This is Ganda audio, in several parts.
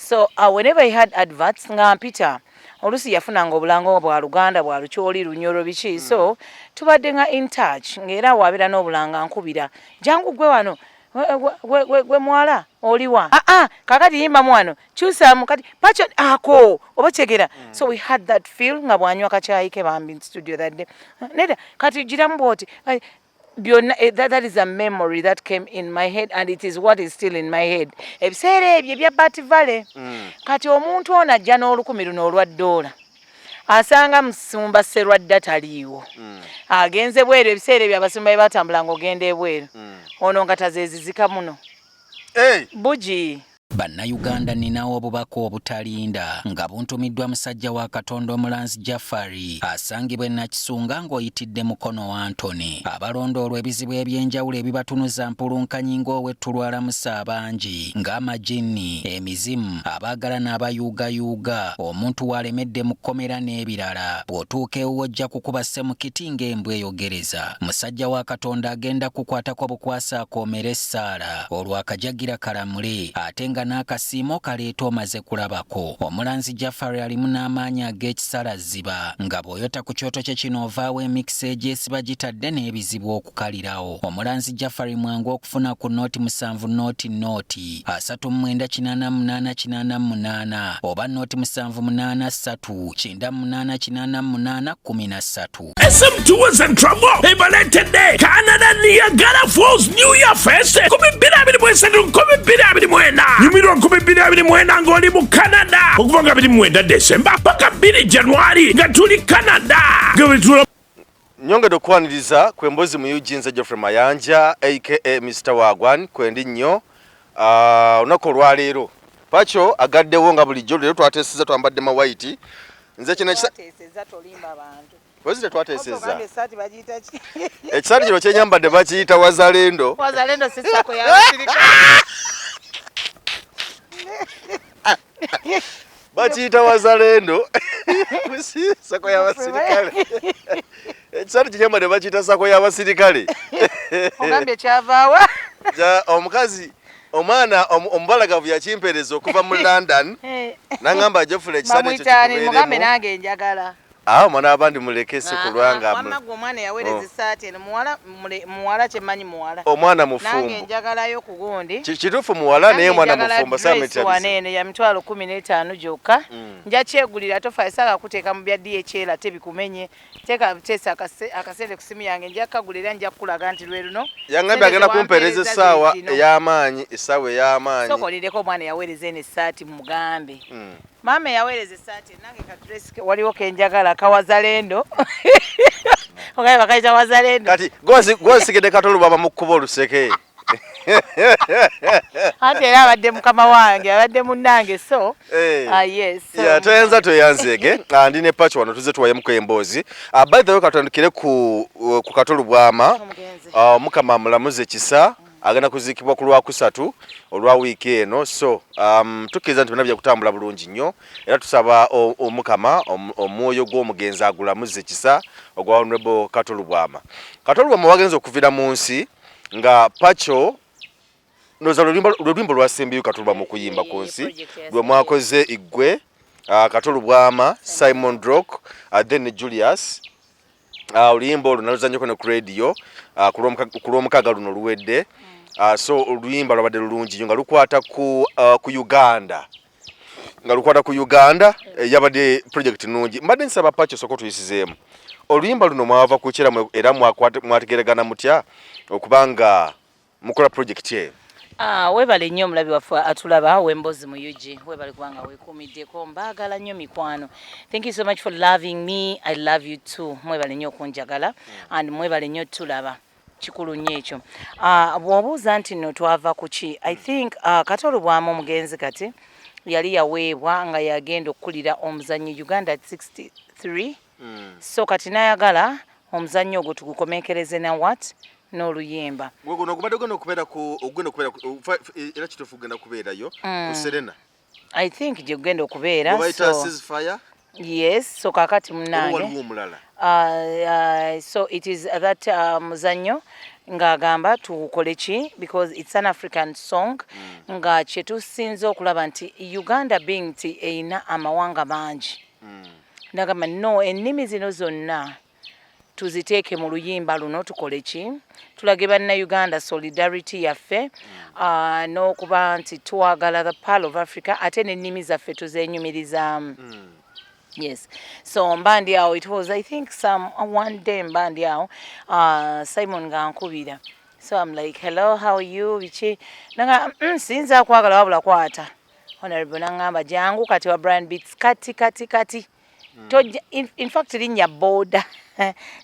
So whenever he had adverts nga mpita olusi yafunanga obulango bwa Luganda bwa Lukyoli Lunyoro biki so tubadde nga in touch ngera wabira n'obulanga nkubira jangu gwe wano gwe mwala oliwa kakati yimba mwano kyusa mukati Pacho ako obategera so we had that feel nga bwanywa kachayi ke bambi in studio that day neda kati jiramboti that is a memory that came in my head and it is what is still in my head ebiseera ebyo bya Bativale kati omuntu ono ajja n'olukumi luno olwa $1 asanga musumba Serwadda taliiwo agenze bweru ebiseera ebyo abasumba bye batambulanga ogenda ebweru ono nga tazezizika muno bugi Bannayuganda ninawo obubaka obutalinda nga buntumiddwa musajja wa Katonda Omulanzi Jafari asangibwa Nakisunga ng'oyitidde Mukono wa Antony. Abalondoolwa ebizibu ebyenjawulo ebibatunuza mpulunkanyi ng'owetulwalamusa abangi ng'amajinni, emizimu, abaagala n'abayuugayuuga, omuntu walemedde mu kkomera n'ebirala. Bw'otuuka ewuwo ojja kukuba ssemukiti ng'embwa eyogereza. Musajja wa Katonda agenda kukwatako bukwasa akoomera essaala olwo akajagira kalamule ate nga n'akasiimo kaleeta omaze kulabako. Omulanzi Jafari alimu n'amaanyi ag'ekisalaziba nga bw'oyota ku kyoto kye kino ovaawo emikisa egyesiba gitadde n'ebizibu okukalirawo. Omulanzi Jafari mwangu okufuna ku nooti 7 nooti 38888 oba nooti 783988813. SM2 was in trouble. Ebaletede Canada Niagara Falls New Year Fest. Nimiro 2024 ngoli mu Canada. Okuva nga 20 December paka 2 January nga tuli Canada. Nyongedo kwaniriza kwembozi mu Eugene Geoffrey Mayanja aka Mr. Wagwan kwendi nnyo unako lwaleero Pacho agaddewo nga bulijjo leero twateseza twambadde ma white nze kino twateseza tolimba abantu wazire twateseza ekisati kino kyenyambadde bakiyita wazalendo sisako ya basirikale bakiyita wazalendo sako y'abasirikale ekisati kyenyambadde bakiyita sako y'abasirikale ogambye kyavaawa omukazi omwana omubalagavu yakimpeereza okuva mu London nangamba ajofula ekisati ekyo mugambe nange njagala mwana abandi mulekese kulwanga wamaga omwana yawereza esaati eno muwala kyemanyi muwala omwana mufumbo nange njagalayo ku gundi kituufu muwala naye mwana mufumbo sametwanene ya mitwalo 15 gyokka nja kyegulira tofa esala kuteeka mu bya DHL ate bikumenye teeka tesa akasente ku simu yange nja kagulira nja kulaga nti lwe luno yangambe agenda kumpeereza essaawa ey'amaanyi essaawa ey'amaanyi sokolireko omwana yawereza eno essaati mugambe mama yawereze saati nange ka dress waliwo kenjagala kawazalendo okaye bakaita wazalendo kati gozigede Kato Lubwaama mu kkubo luseke ate era abadde mukama wange abadde munnange so yes toyanzege ndi ne Pacho wano tuze tuwayemuko emboozi by the way katandikire ku Kato Lubwaama mukama mulamuze kisa agenda kuzikibwa ku Lwakusatu olwa wiiki eno so tukiriza nti bina kutambula bulungi nnyo era tusaba omukama omwoyo gw'omugenzi agulamuze kisa ogwa Honorable Kato Lubwaama wagenza okuvira mu nsi nga Pacho noza lulwimbo lwasembeyo Kato Lubwaama okuyimba ku nsi lwe mwakoze igwe Kato Lubwaama Simon Rock then Julius oluyimba olwo naluzannyeko ne ku radio ku lw'omukaaga luno luwedde so oluyimba lwabadde lulungi nnyo nga lukwata ku Uganda yabadde project nungi mbadde nsaba Pacho soko tuyisizeemu oluyimba luno mwava kukyera era mwategeregana mutya okubanga mukola project ye webale nnyo omulabi waffe atulaba wembozi mu UG webale kubanga weekuumiddeko mbaagala nnyo mikwano thank you so much for loving me I love you too mwebale nnyo okunjagala and mwebale nnyo tulaba kikulu nnyo ekyo bw'obuuza nti nno twava ku ki I think Kato Lubwaama omugenzi kati yali yaweebwa nga yagenda okukulira omuzannyo Uganda 63 so kati nayagala omuzannyo ogwo tugukomekereze na what n'oluyimba gwono kubadde ogenda okubeera era kituufu ogenda kubeerayo ku Serena I think gye gugenda okubeera so ceasefire Yes, so kakati munange. So it is that muzanyo ng'agamba tukole ki because it's an African song nga kye tusinza okulaba nti Uganda being nti eyina amawanga mangi ndagamba no ennimi zino zonna tuziteeke mu luyimba luno tukole ki tulage bannayuganda solidarity yaffe n'okuba nti twagala the pearl of Africa ate n'ennimi zaffe tuzeenyumirizaamu. Yes, so mbandi yao it was I think one day mbandi yao Simon ngankubira, so I'm like hello how are you bichi nanga sinza kwagala wabula kwata honorable nangamba jangu kati wa Brian Beats kati in fact linnya border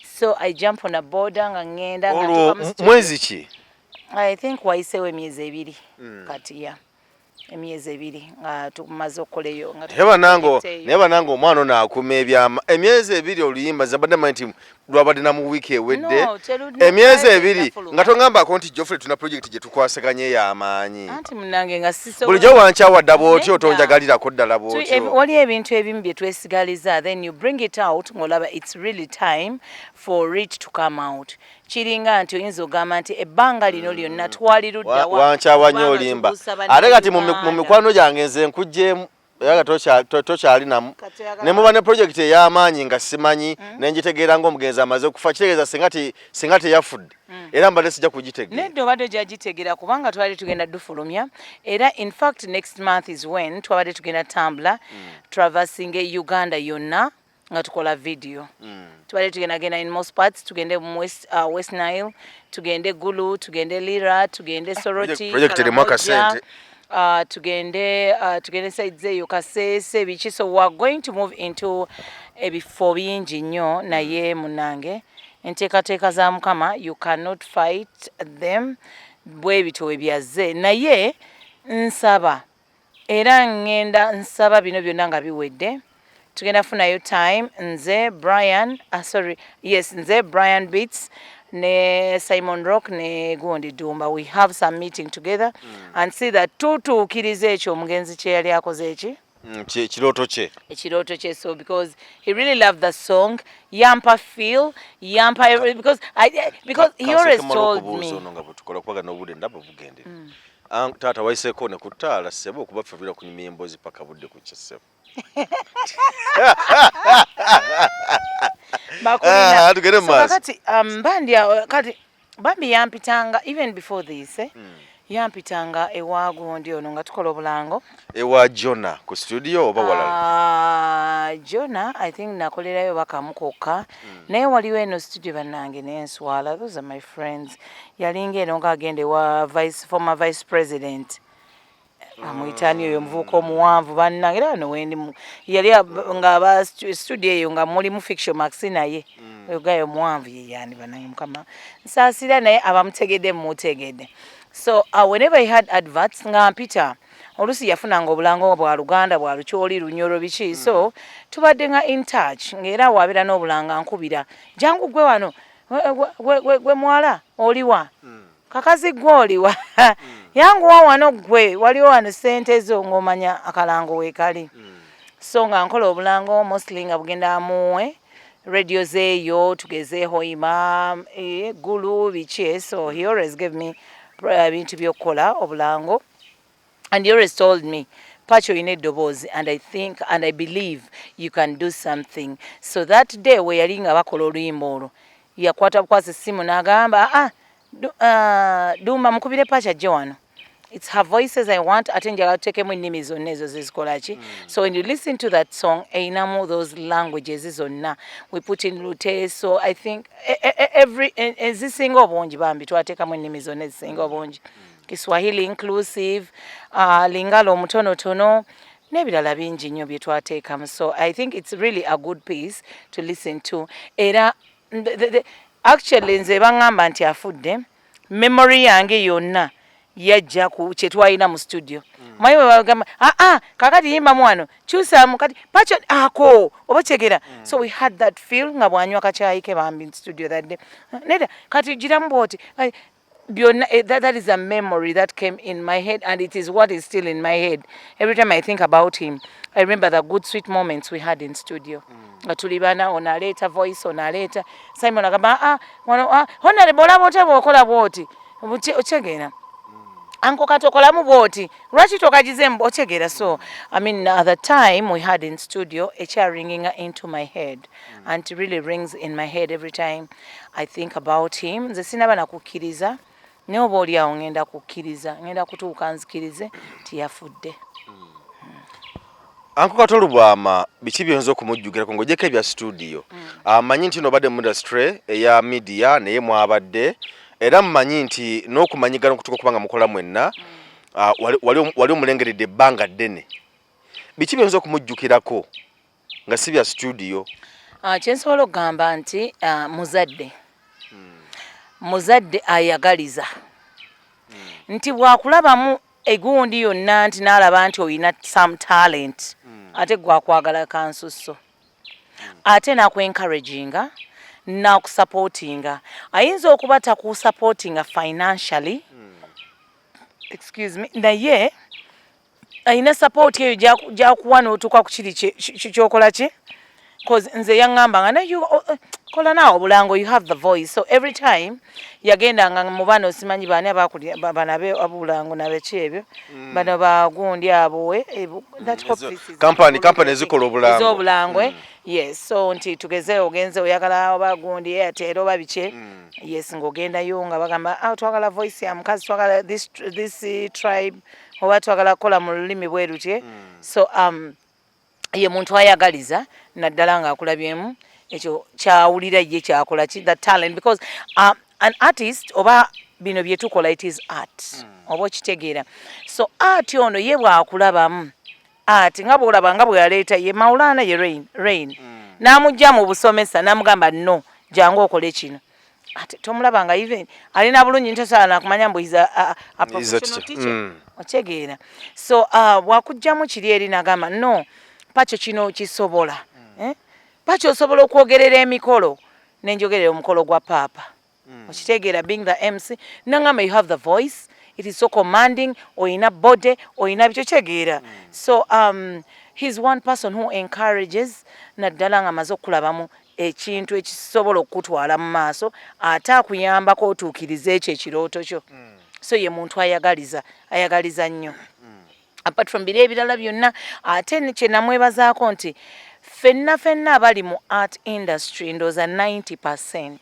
so I jump on a border nga ngenda nga mwezi ki I think waisewe myezi 2 kati ya emyezi 2 nga tumaze okukoleyo nga neba nango omwana naakuma ebyama emyezi 2 oluyimba zabadde manti lwabadde na mu wiki ewedde emyezi 2 nga tongamba konti Geoffrey tuna project gye tukwasaganye y'amaanyi anti munange nga siso bulijjo wankyawadde bw'otyo otonjagalirako ddala bw'otyo wali ebintu ebimu bye twesigaliza then you bring it out ng'olaba it's really time for it to come out kiringa nti oyinza ogamba nti ebbanga lino lyonna twalirudda wankyawa nnyo olimba ate kati mu mikwano gyange nze nkugjeemu yaga tokyali namu ne muba ne project ey'amaanyi nga simanyi nenjitegeera ng'omugenzi amaze okufa kitegeeza singa teyafudde era mbadde sijja kugitegeera nedda obadde ojagitegeera kubanga twali tugenda dufulumya era in fact next month is when twabadde tugenda tambula traversing Uganda yonna nga tukola video tubadde tugenda in most parts tugende mu West Nile tugende Gulu tugende Lira tugende Soroti project eri mwaka sente tugende sides eyo Kasese biki so we are going to move into ebifo bingi nnyo naye munange enteekateeka za Mukama you cannot fight them bwe bito ebyaze naye nsaba era ngenda nsaba bino byonna nga biwedde tugenda funayo time nze Brian Beats ne Simon Rock ne Gundi Dumba we have some meeting together and see that tutuukiriza ekyo omugenzi kye yali akoze eki ekirooto kye so because he really loved the song yampa feel yampa because he always told me taata waiseeko ne kutaala ssebo okuba ffebira kunyumya emboozi paka budde ku kyessebo tugende maaso kati bambi yampitanga even before this yampitanga ewa Gundi ono nga tukola obulango ewa Jona ku studio oba walala Jona I think nakolerayo bakamu kokka naye waliwo eno studio bannange n'enswala those are my friends yalinga eno ng'agende wa former vice president amuyitani oyo omuvubuka omuwanvu bannange era wano wendi yali nga studio eyo nga mulimu fiction max naye oyo gayo omuwanvu yeyani bannange Mukama nsaasira naye abamutegedde mumutegedde so whenever he had adverts nga mpita olusi yafunanga obulango bwa Luganda bwa Lukyoli Lunyoro biki so tubadde nga in touch ng'era wabeera n'obulanga nkubira jangu gwe wano gwe mwala oliwa kakazi gwe oliwa yangu wano gwe waliwo wano sente zo ng'omanya akalango weekali so nga nkola obulango mostly nga bugenda amuwe radio zeeyo tugezeeho ima Gulu biki so he always gave me bintu by'okukola obulango and he always told me Pacho ine dobozi and I think and I believe you can do something so that day we yalinga bakola oluyimba olwo yakwata bukwasi simu n'agamba Duma mukubire Pacha ajje wano it's her voices I want ate njagala tuteekemu ennimi zonna ezo zizikola ki so when you listen to that song einamu those languages zonna we put in Lute so I think every ezisinga obungi bambi twateekamu ennimi zonna ezisinga obungi Kiswahili inclusive lingalo omutonotono n'ebirala bingi nnyo bye twateekamu so I think it's really a good piece to listen to era actually nze bangamba nti afudde memory yange yonna yajja ku kye twalina mu studio mayiwe bagamba kakati yimba mwano kyusamu kati Pacho ako oba kyegera so we had that feel nga bwanywa kacyayi ke bambi in studio that day neda kati giramu bwoti that is a memory that came in my head, and it is what is still in my head. Every time I think about him, I remember the good sweet moments we had in studio. Tulibana onaleta voice onaleta Simon agamba honorable abote bokola bwoti ochegera Anko Kato kolamu bwoti lwaki tokagize ochegera. So I mean at the time we had in studio a chair ringing into my head, and it really rings in my head every time I think about him. Nze sinaba nakukkiriza ne oba oli awo ngenda kukkiriza ngenda kutuuka nzikirize tiyafudde. Anko Kato Lubwaama biki byonzo kumujjugira ng'ogyeko ebya studio. Amanyi nti no badde mu industry eya media naye mwabadde era mmanyi nti n'okumanyigana okutuuka kubanga mukola mwenna wali omulengeredde ebbanga ddene. Biki byonzo kumujjukirako nga si bya studio? Kyensobola okugamba nti muzadde ayagaliza nti bwakulabamu egundi yonna nti n'alaba nti oyina some talent ate gwakwagala kansusso ate n'akwencouraginga n'akusupportinga. Ayinza okuba takusupportinga financially, excuse me, naye ayina support eyo gyakuwa n'otuuka ku kiri kyokola ki. Because nze yaŋŋamba nga you kola naawe obulango, you have the voice. So every time yagendanga mu bano simanyi baani abakuli banabe abulango nabeki ebyo bano bagundi abo company ezikola obulango. Yes, so nti tugeze ogenze oyagala obagundi Airtel oba biki. Yes, ng'ogendayo nga bagamba twagala voice ya mukazi, twagala this tribe oba twagala kola mu lulimi bwe lutye. So ye muntu ayagaliza naddala nga akulabyemu ekyo kyawulira ye kyakola ki the talent, because an artist oba bino bye tukola it is art oba okitegeera. So art ono ye bwakulabamu art nga bwolaba nga bwe yaleeta ye Maulana ye rain n'amujja mu busomesa n'amugamba no jangu okole kino. Ate tomulaba nga even alina bulungi ntosaana kumanya mbu a professional teacher okitegeera. So bwakujjamu kiri eri n'agamba no Pacho kino kisobola. Pacho osobola okwogerera emikolo nenjogerera omukolo gwa papa. Okitegeera being the MC nangamba you have the voice, it is so commanding, oyina body oyina bicho kitegeera. So he's one person who encourages naddala nga amaze okulabamu ekintu ekisobola okutwala mu maaso ate akuyambako otuukiriza ekyo ekirooto kyo. So ye muntu ayagaliza nnyo. Apart from biri ebirala byonna ate kye namwebazaako nti fenna abali mu art industry ndooza 90%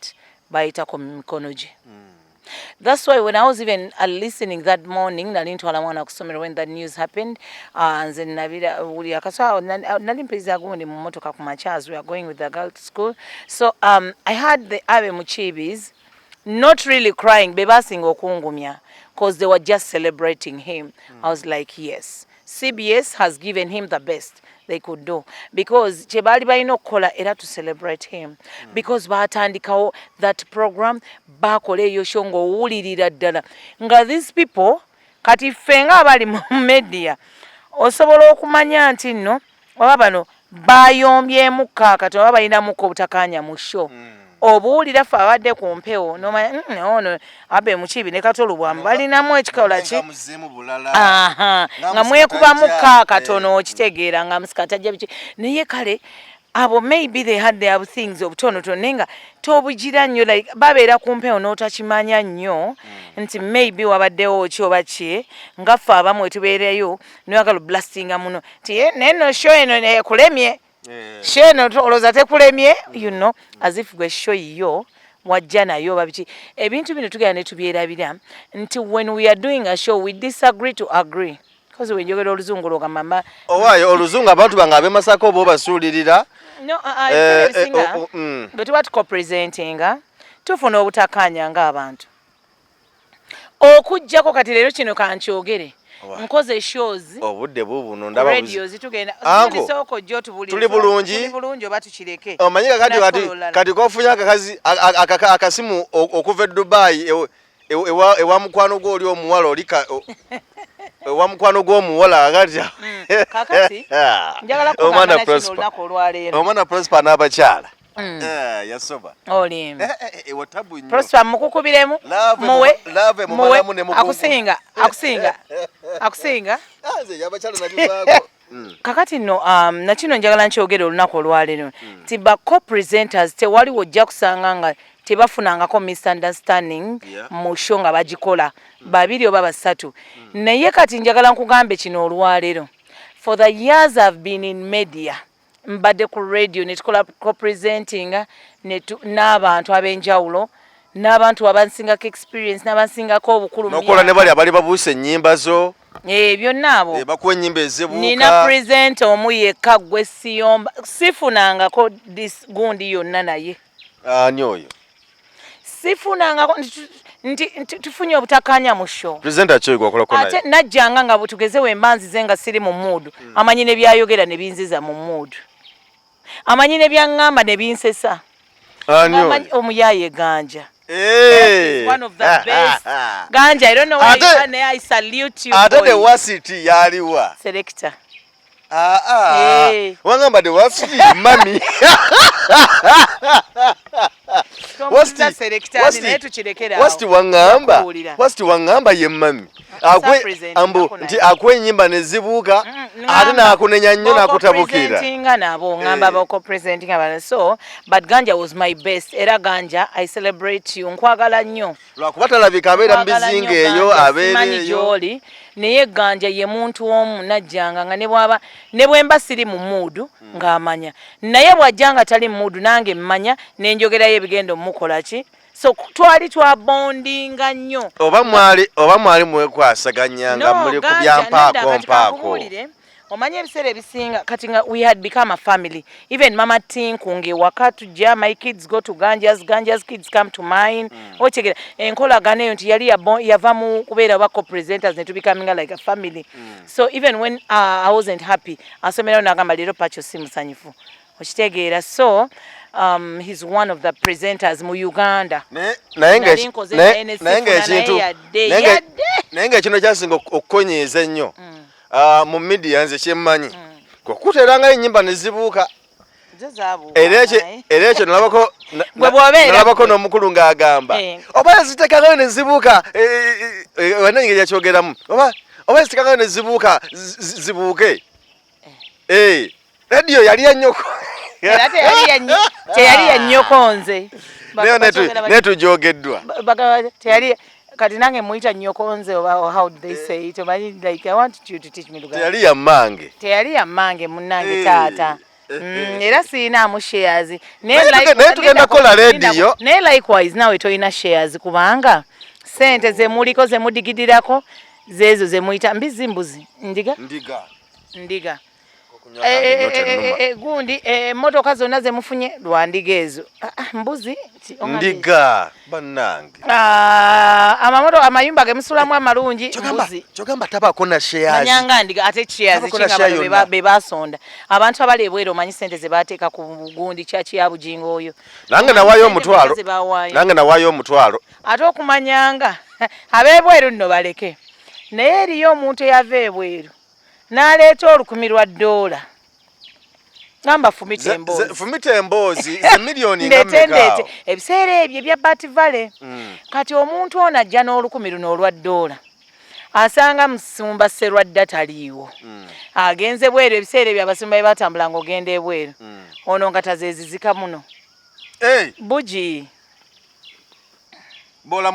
bayitako mu mikono gye. That's why when I was even listening that morning nali ntwala mwana ku ssomero when that news happened, nze nabira buli akasawa nali mpeza gundi mu motoka ku Machaz, we are going with the girls to school. So I had the Abe Muchibis not really crying, bebasinga okungumya, because they were just celebrating him. I was like, yes, CBS has given him the best they could do, because chebali balina okukola era to celebrate him, because batandikawo that program bakola eyo show ng'owulirira ddala nga these people kati fenga abali mu media osobola okumanya nti nno oba bano bayombyemu kakati oba balinamuko obutakanya mu show. Obuwulira ffe abadde ku mpewo nomanya ono Abe Mukibi ne Kato Lubwaama balinamu ekikola ki nga mwekubamu katono okitegeera nga musikatajja biki naye kale abo maybe they had their things obutonotono naye nga tobugira nnyo like babeera ku mpewo n'otakimanya nnyo nti maybe wabaddewo ki oba ki nga ffe abamu wetubeereyo noyagala blastinga muno nti neno show eno nekulemye sheno oloza tekulemye, you know, as if gwe show yo wajja nayo babiki ebintu bino tugenda ne tubyerabira nti when we are doing a show we disagree to agree, because when njogera oluzungu logamba owayo oluzungu abantu banga abe Masaka obo basuulirira no but what co-presenting tufuna obutakanya nga abantu okujjako kati leero kino kankyogere nkoze shows obudde bubuno ndaba radio zitugenda soko jjo tuli bulungi oba tukireke omanyika kati kofunya akazi akasimu okuva Dubai ewa mukwano gwo oli omuwala olika ewa mukwano gwo omuwala agati kakati njagala kugamba nakinolako olwaleero omwana Prosper n'abakyala yasoba olimba watabu nnyo Prosper mukukubiremu muwe akusinga yabakyala nabivaako kakati nno nakino njagala nkyogere olunaku olwaleero nti ba co-presenters tewaliwo ojja kusanga nga tebafunangako misunderstanding mu show nga bagikola babiri oba basatu naye kati njagala nkugambe kino olwaleero for the years I've been in media mbadde ku radio netukola co-presenting n'abantu ab'enjawulo n'abantu abansingako experience n'abansingako obukulu nokola ne bali abali babuuse ennyimba zo byonna abo bakuwa ennyimba ezibuuka nina present omu yekka gwe siyomba sifunangako gundi yonna naye ani oyo sifunangako nti tufunye obutakanya mu show presenter kyo gwakolako naye ate najjanga nga butugeze mbanzize nga siri mu mood amanyi ne byayogera ne binziza mu mood amanyi ne byaŋŋamba ne binsesa amanyi omuyaye Ganja one of the best Ganja I don't know why you can I salute you ate the worst yaliwa selector wangamba the worst mami wasti wangamba ye mami akwe ennyimba nezibuuka ate nakunenya nnyo nakutabukira nabo ngamba bako presenting abana so but Ganja was my best era Ganja I celebrate you nkwagala nnyo lwakuba talabika abeera mubizinga eyo abeereyo naye Ganja ye muntu omu najjanga nga ne bwemba siri mu muudu ng'amanya naye bw'ajjanga tali mu muudu nange mmanya nenjogerayo ebigendo mukola ki so twali twabondinga nnyo oba mwali mwekwasaganya nga muli ku byampaako omanye ebiseera ebisinga kati nga we had become a family even mama Tinku ngewaka tujja my kids go to Ganja's kids come to mine ochegera enkolagana eyo nti yali yava mu kubeera ba co-presenters ne to becoming like a family so even when I wasn't happy asomerayo nagamba leero Pacho si musanyifu okitegeera so he's one of the presenters mu Uganda naye nga kino kyasinga okukonyeeza ennyo mu media nze kyemmanyi kukuterangayo ennyimba nezibuuka era ekyo nalabako n'omukulu ng'agamba oba yazitekangayo nezibuuka wananyinga yakyogeramu oba yazitekangayo nezibuuka zibuuke radiyo yali ya nnyoko teyali ya nnyoko nze naye tujoogeddwa kati nange muita nyokonze oba how do they say it like I want you to teach me Luganda teyali ya mange munange taata era siina mu shares naye tugenda kola radio naye likewise nawe toyina shares kubanga sente zemuliko zemudigidirako zezo zemuita mbuzi ndiga gundi motoka zonna zemufunye lwandiga ezo mbuzi ndiga bannange amamoto amayumba gemusulamu amalungi mbuzi kyogamba tabako na shares manyanga ndiga ate shares kinga bebasonda abantu abali ebwero omanyi sente zebateeka ku gundi kyaki ya Bugingo oyo nange nawaayo omutwalo ate okumanyanga abebweru nno baleke naye eriyo omuntu eyava ebweru naleeta $1,000 ngamba fumita emboozi ze milioni nga mmeka ebiseera ebyo ebya Bativale kati omuntu ono ajja n'$1,000 n'olwa asanga musumba Serwadda taliiwo agenze bweru ebiseera ebyo abasumba bye batambulanga ogenda ebweru ono nga tazezizika muno bugi bola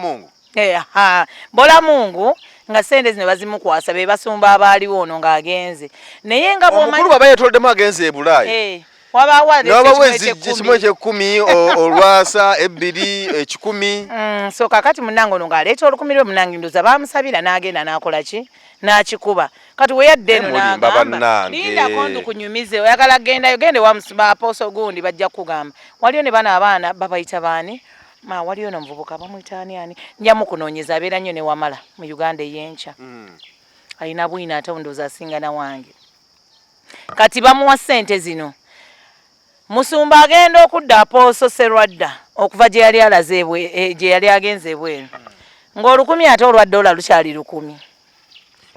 mungu nga sente zino bazimukwasa be basumba abaaliwo ono ng'agenze naye nga omukulu baba yetoddemu agenze ebulaayi wabaweekimu ekyekumi olwasa ebbiri ekikumi so kakati munange ono ng'aleeta $1,000 munange ndoza bamusabira n'agenda n'akola ki n'akikuba kati weyadde eno n'agamba lindako ndukunyumize oyagala gende wamusumba aposo gundi bajja kugamba waliyo ne bana abaana babayita baani waliyo n'omuvubuka bamuyita ani njamu kunoonyeza abeera nnyo ne Wamala mu Uganda ey'enkya alina bwina ate ndowooza asinga na wange kati bamuwa ssente zino musumba agenda okudda apooso Serwadda okuva gye yali alaze gye yali agenze ebweru ng'olukumi ate olwa $1 lukyali 1,000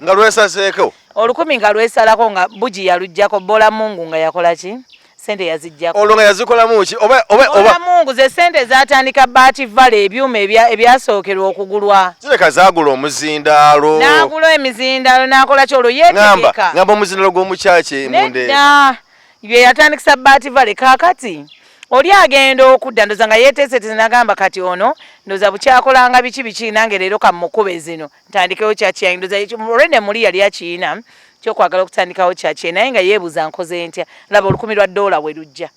nga lwesaseeko $1,000 nga lwesalako nga bugi yalujjako bola mungu nga yakola ki sente yazijjako olwo nga yazikolamu ki oba Mungu ze sente zatandika Bati Valley ebyuma ebyasookerwa okugulwa zireka zaagula omuzindaalo n'agula emizindaalo n'akola kyolwo yeetegeka ngamba omuzindaalo gw'omukyaki munde bye yatandikisa Bati Valley kaakati oli agenda okudda ndoza nga yeeteeseteese n'agamba kati ono ndoza bukyakolanga biki nange leero kamukube zino ntandikewo kyaki ndoza olwene muli yali akiina kyokwagala okutandikawo kyaki naye nga yeebuuza nkoze ntya laba $10,000 we lujja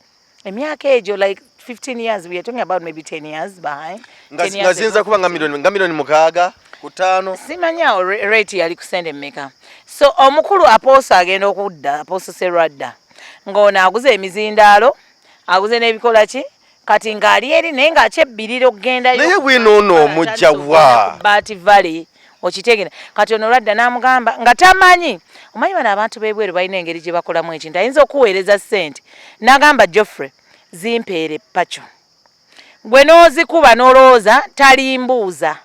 emyaka egyo like 15 years we are talking about maybe 10 years behind nga ziyinza kuba nga milioni 6 ku 5 simanyawo rate yali kusende mmeka so omukulu Apostle agenda okudda Apostle Serwadda ng'ono aguze emizindaalo aguze n'ebikola ki kati ng'ali eri naye ng'akyebbirira okugendayo naye bwinoono omujja wa Bati Valley okitegera kati ono Lwadda n'amugamba nga tamanyi omanyi bano abantu b'ebweru balina engeri gye bakolamu ekintu ayinza okuweereza ssente n'agamba Geoffrey zimpeere Pacho gwe n'ozikuba n'olowooza talimbuuza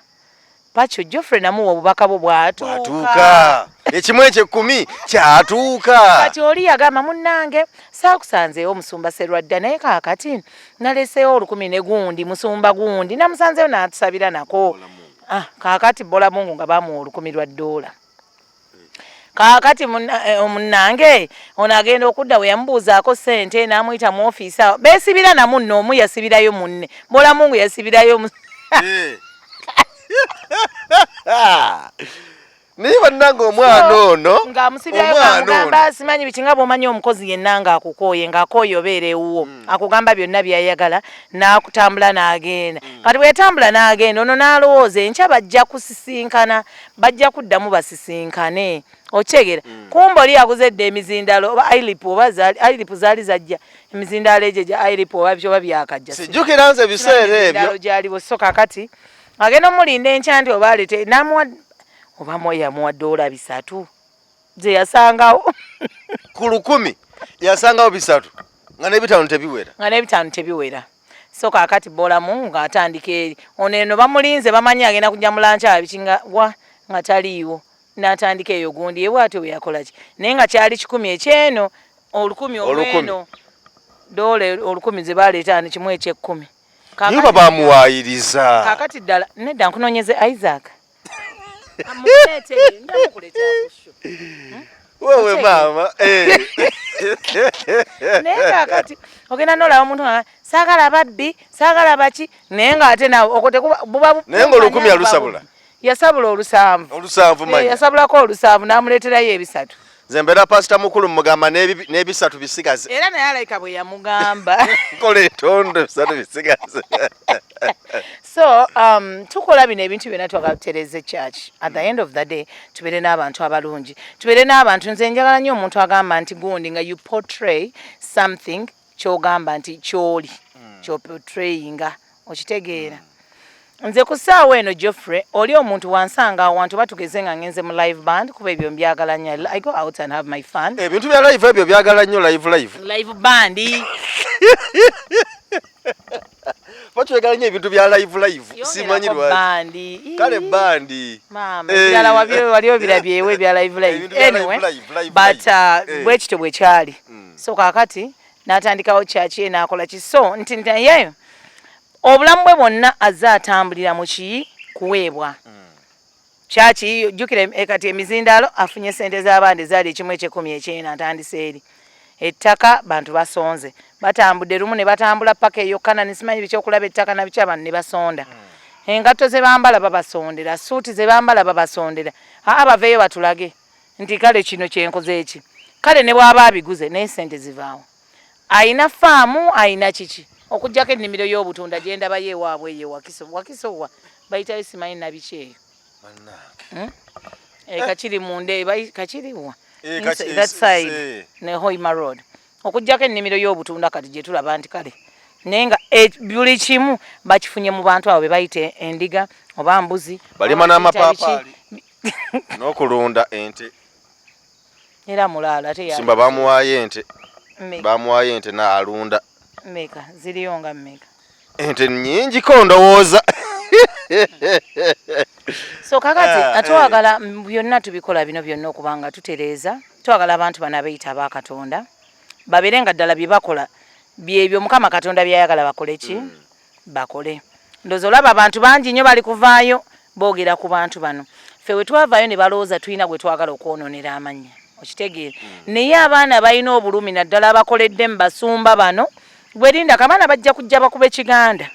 Pacho Geoffrey namuwa obubaka bwo bwatuuka ekimu eky'ekkumi kyatuuka kati oli yagamba munnange saakusanzeewo omusumba Serwadda naye kaakati naleseewo 10,000 ne gundi musumba gundi namusanzeewo n'atusabira nako kaakati bola Mungu nga bamuwa $10,000 kaakati munnange ono agenda okudda we yamubuuzaako ssente n'amuyita mu ofiisi awo beesibira na munno omu yasibirayo munne bola Mungu yasibirayo naye bannanga omwana ono ng'amusibirayo ng'amugamba simanyi biki nga bw'omanyi omukozi yenna ng'akukooye ng'akooye obeera ewuwo akugamba byonna byayagala n'akutambula n'agenda kati bw'etambula n'agenda ono n'alowooza enkya bajja kusisinkana bajja kuddamu basisinkane okyegera kumba oli yaguzedde emizindaalo oba ailipu zaali zajja emizindaalo egyo gya ailipu oba byoba byakajja sijjukira nze biseera ebyo gyaliwo so kakati agenda omulinda enkya nti oba alete n'amuwa oba moya muwa $3 ze yasangawo ku 10 yasangawo 3 nga n'ebitaano tebiwera so kaakati bola Mungu ng'atandika eri ono eno bamulinze bamanyi agenda kujja mulanca bikinga nga taliiwo n'atandika eyo gundi ye bw'atyo bwe yakola ki naye nga kyali 10 ekyeno 10,000 olweno $10 ze baleeta ni kimu eky'ekkumi niba bamuwaayiriza kaakati ddala nedda nkunoonyeze Isaac wewe mama naye kaakati ogenda n'olaba omuntu nga saagala babbi saagala baki naye ng'ate nawe okotebuba naye nga 10 yalusabula yasabula olusanvu manyi yasabulako olusanvu n'amuleeterayo 3 nze mbeera pasita mukulu mugamba n'ebisatu bisigaze era naye alayika bwe yamugamba kola etondo ebisatu bisigaze so tukola bino ebintu byonna twagala tutereeze church at the end of the day tubeere n'abantu abalungi tubeere n'abantu nze njagala nnyo omuntu agamba nti gundi nga you portray something kyogamba nti kyoli kyoportrayinga okitegeera nze ku ssaawa eno Geoffrey oli omuntu wansanga awantu batugeze nga ngenze mu live band kuba ebyo mbyagala nnyo I go out and have my fun ebintu bya live ebyo byagala nnyo live band batwegala nnyo ebintu bya live simanyi lwaki kale bandi mama byala waliyo birabyewe bya live anyway but bwekito bwe kyali so kaakati n'atandikawo kyaki n'akola kiso nti naye obulamu bwe bwonna azze atambulira mu ki kuweebwa kyaki jjukira kati emizindaalo afunye sente z'abandi zaali ekimu eky'ekkumi ekyena atandise eri ettaka bantu basonze batambudde lumu ne batambula paka eyo kana nisimanyi bikyokulaba ettaka nabiki abantu ne basonda engatto ze bambala babasondera suuti ze bambala babasondera baveeyo batulage nti kale kino kyenkoze eki kale ne bw'aba abiguze naye sente zivaawo ayina faamu ayina kiki okujjako ennimiro y'obutunda gyendaba yeewaabwe eyo wakisowa bayitayo simanyi nabiki eyo kakiri munde kakiriwa that side ne Hoima Road okujjako ennimiro y'obutunda kati gye tulaba nti kale naye nga buli kimu bakifunye mu bantu abo be bayite endiga oba mbuzi balima n'amapaapaali n'okulunda ente era mulaala simba bamuwaayo ente n'alunda meka ziriyo nga meka ente nnyingi ko ndowooza so kakati twagala byonna tubikola bino byonna okubanga tutereeza twagala abantu bano abeeyita aba Katonda babeere nga ddala bye bakola byebyo Mukama Katonda byayagala bakole ki bakole. Ndowooza olaba abantu bangi nnyo bali kuvaayo boogera ku bantu bano. Ffe we twavaayo ne balowooza tulina gwe twagala okwonoonera amannya okitegeera. Naye abaana balina obulumi naddala abakoledde mu basumba bano gwerinda kabaana bajja kujja bakube Kiganda,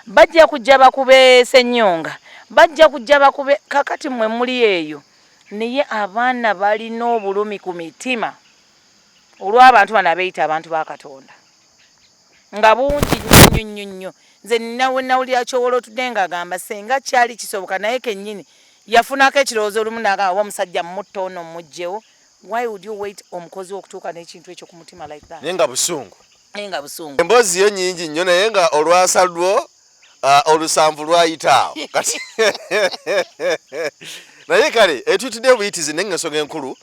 bajja kujja bakube Ssennyonga, bajja kujja bakube kakati mmwe muli eyo. Naye abaana balina obulumi ku mitima olw'abantu bano abeeyita abantu ba Katonda nga bungi nnyo. Nze nawulira Kyowolo tudde ng'agamba senga kyali kisoboka naye kennyini yafunako ekirowoozo olumu n'agamba oba omusajja mutto ono mmuggyewo. Why would you wait omukozi okutuuka n'ekintu ekyo ku mutima like that? Naye nga busungu. Emboozi yo nnyingi nnyo naye nga olwasa lwo olusanvu lwayitaawo kati naye kale etuyitidde obuyitizi naye ng'ensonga enkulu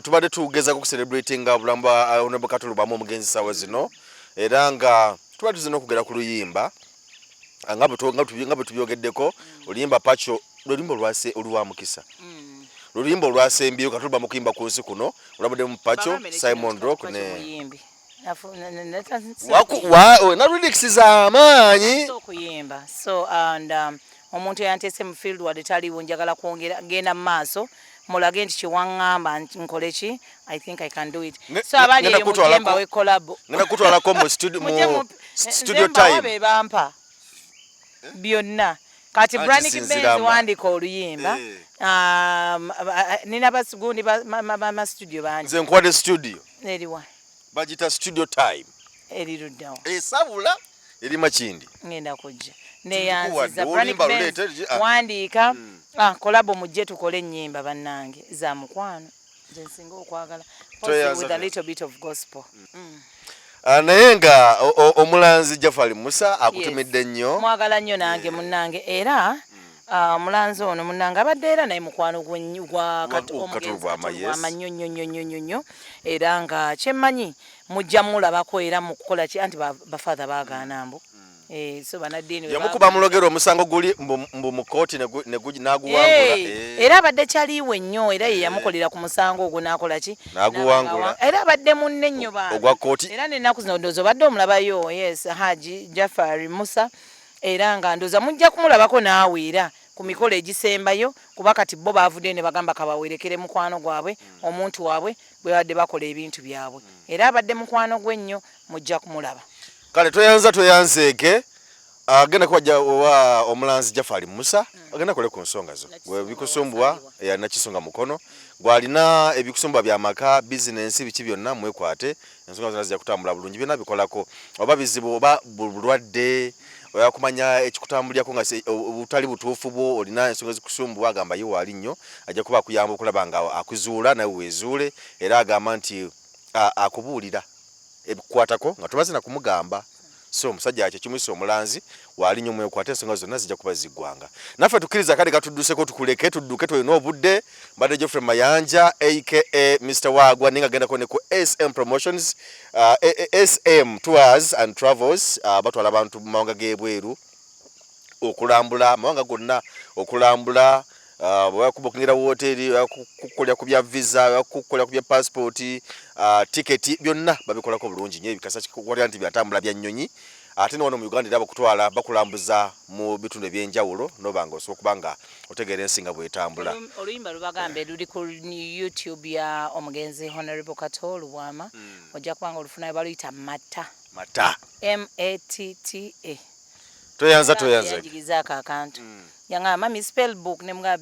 tubadde tugezako kucelebratinga obulamu bwa Honorable Kato Lubwaama omugenzi ssaawa zino era nga tubadde tuzina okugera ku luyimba nga bwe tubyogeddeko oluyimba Pacho luyimba oluwa mukisa luyimba olwasembyeyo Kato Lubwaama okuyimba ku nsi kuno olabuddemu Pacho Simon Rock ne na lyrics z'amaanyi okuyimba. So and omuntu eyanteese mu field wadde taliwo njagala kwongera genda mu maaso mulage nti kiwaŋŋamba nkole ki. I think I can do it. So abali eyo mujemba we collab ngenda kutwalako mu studio time be bampa byonna kati Brand Benz wandika oluyimba nina basigundi ba studio bangi nze nkwade studio eriwa bagita studio time eriruddawo esabula eri Makindi ngenda kujja neyanziza Brand Benz wandiika kolabo mujje tukole ennyimba bannange za mukwano nze nsinga okwagala with a little bit of gospel. Naye nga omulanzi Jafari Musa akutumidde nnyo mwagala nnyo nange munnange era mulanzi ono munnange abadde era naye mukwano gwa Kato Lubwaama nnyo era nga kyemmanyi mujja mulabako era mu kukola ki anti bafather baagaana mbu so banaddiini yamukuba mulogero omusango guli mbu mu kooti n'aguwangula era abadde kyaliiwe nnyo era ye yamukolera ku musango ogwo n'akola ki n'aguwangula era abadde munne nnyo ogwa kooti era n'ennaku zino ndowooza obadde omulabayo Haji Jafari Musa era nga ndowooza mujja kumulabako naawe era ku mikolo egisembayo kuba kati bo baavudde ne bagamba kabawerekere mukwano gwabwe omuntu waabwe bwe badde bakola ebintu byabwe era abadde mukwano gwe nnyo mujja kumulaba. Kale toyanzeeke agenda kwajja owa omulanzi Jafari Musa agenda kole ku nsonga zo gwe bikusumbuwa nakisonga mukono gwalina ebikusumbuwa byamaka bizinensi biki byonna mwekwate ensonga zonna zijja kutambula bulungi byonna bikolako oba bizibu oba bulwadde oya kumanya ekikutambulirako nga butali butuufu bwo olina ensonga zikusumbuwa agamba ye waali nnyo ajja kuba akuyamba okulaba nga akuzuula nawe weezuule era agamba nti akubuulira ebikwatako nga tumaze na kumugamba so omusajja akyo kimwisa omulanzi waali nnyo mwekwate ensonga zonna zijja kuba ziggwanga naffe tukkiriza kale katudduseko tukuleke tudduke tulina obudde mbadde Geoffrey Mayanja aka Mr. Wagwa ninga agendako ne ku SM Promotions SM Tours and Travels batwala abantu mu mawanga g'ebweru okulambula mawanga gonna okulambula bwakuba okunyira woteri kukolya ku bya visa kukolya ku bya passport ticket byonna babikolako bulungi nnyo ebikasa kikwatira nti byatambula bya nnyonyi ate wano mu Uganda era bakutwala bakulambuza mu bitundu ebyenjawulo nobanga osobola kubanga otegeera ensinga bwetambula. Oluyimba lubagambe luli ku YouTube ya omugenzi Honorable Kato Lubwaama ojja kubanga olufunayo baluyita mata MATTA toyanza yajigizaako akantu yangamba mami spell book ne mga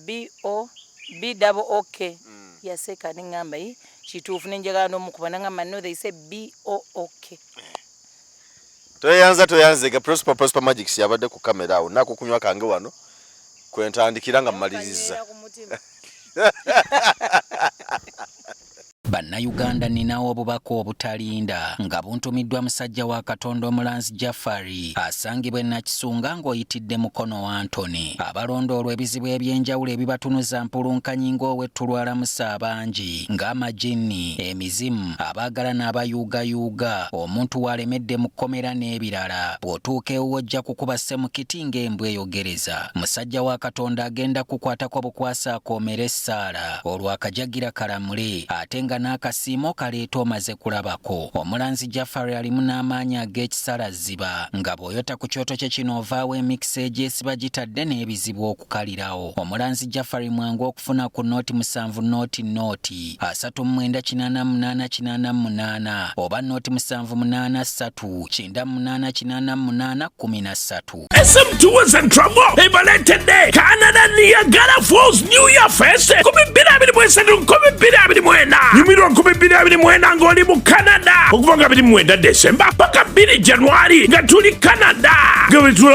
BOOK yaseka nengamba yi kituufu nenjagala n'omukuba nangamba no they say BOOK toyanze Prosper Magics yabadde ku kamera awo nakukunywa kange wano kwentandikira nga mmaliriza Bannayuganda ninawo obubaka obutalinda nga buntumiddwa musajja wa Katonda omulanzi Jafari asangibwa e Nakisunga ng'oyitidde mukono wa Antony. Abalondoolwa ebizibu ebyenjawulo ebibatunuza mpulunkanyi ng'owetulwala musa abangi ng'amajinni, emizimu, abaagala n'abayuugayuuga, omuntu walemedde mu kkomera n'ebirala. Bw'otuuka ewuwo ojja kukuba ssemukiti ng'embwa eyogereza. Musajja wa Katonda agenda kukwatako bukwasa akoomera essaala olwo akajagira kalamule ate nga n'akasiimo kaleeta omaze kulabako. Omulanzi Jafari alimu n'amaanyi ag'ekisalaziba nga bw'oyota ku kyoto kye kino ovaawo emikisa egyesiba gitadde n'ebizibu okukalirawo. Omulanzi Jafari mwangu okufuna ku nooti 7 nooti 38888 oba nooti 783 9888 SM Tours and Travel ebaletedde Canada Niagara Falls New Year Fest 2023 nyumirwa 2024 ng'oli mu Canada okuva nga 29 December paka 2 January nga tuli Canada.